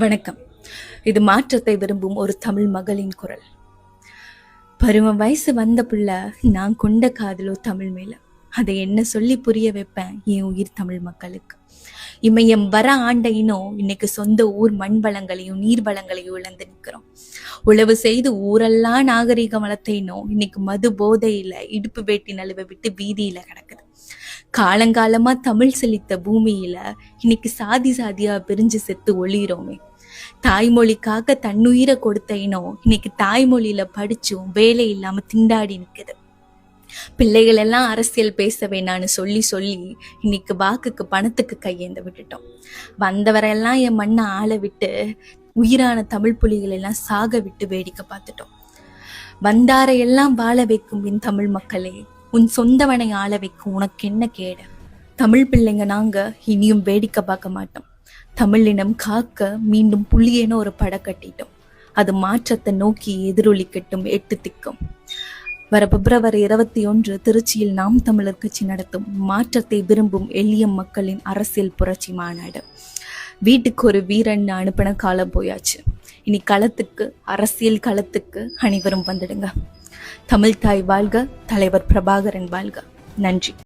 வணக்கம். இது மாற்றத்தை விரும்பும் ஒரு தமிழ் மகளின் குரல். பருவ வயசு வந்த புள்ள நான் கொண்ட காதலோ தமிழ் மேல. அதை என்ன சொல்லி புரிய வைப்பேன் என் உயிர் தமிழ் மக்களுக்கு. இமயம் வர ஆண்டையினோ இன்னைக்கு சொந்த ஊர் மண் வளங்களையும் நீர் வளங்களையும் இழந்து நிற்கிறோம். உழவு செய்து ஊரெல்லாம் நாகரிக வளத்தைனோ இன்னைக்கு மது போதையில இடுப்பு வேட்டி நழுவ விட்டு வீதியில கிடக்குது. காலங்காலமா தமிழ் செழித்த பூமியில இன்னைக்கு சாதி சாதியா பிரிஞ்சு செத்து ஒளிரோமே. தாய்மொழிக்காக தன்னுயிரை கொடுத்த இனம் இன்னைக்கு தாய்மொழியில படிச்சும் வேலை இல்லாம திண்டாடி நிக்குது. பிள்ளைகள் எல்லாம் அரசியல் பேச வேணான்னு சொல்லி சொல்லி இன்னைக்கு வாக்குக்கு பணத்துக்கு கையேந்த விட்டுட்டோம். வந்தவரெல்லாம் என் மண்ணை ஆள விட்டு உயிரான தமிழ் புலிகள் எல்லாம் சாக விட்டு வேடிக்கை பார்த்துட்டோம். வந்தாரையெல்லாம் வாழ வைக்கும் என் தமிழ் மக்களே, உன் சொந்தவனை ஆள வைக்கும் உனக்கு என்ன கேடு? தமிழ் பிள்ளைங்க நாங்க இனியும் வேடிக்கை பார்க்க மாட்டோம். தமிழினம் காக்க மீண்டும் புலியேன ஒரு பட கட்டிட்டோம். அது மாற்றத்தை நோக்கி எதிரொலிக்கட்டும் 8 திக்கும். வர பிப்ரவரி 21 திருச்சியில் நாம் தமிழர் கட்சி நடத்தும் மாற்றத்தை விரும்பும் எளிய மக்களின் அரசியல் புரட்சி மாநாடு. வீட்டுக்கு ஒரு வீரன் அனுப்பின காலம் போயாச்சு. இனி களத்துக்கு, அரசியல் களத்துக்கு அனைவரும் வந்துடுங்க. தமிழ் தாய் வாழ்க, தலைவர் பிரபாகரன் வாழ்க. நன்றி.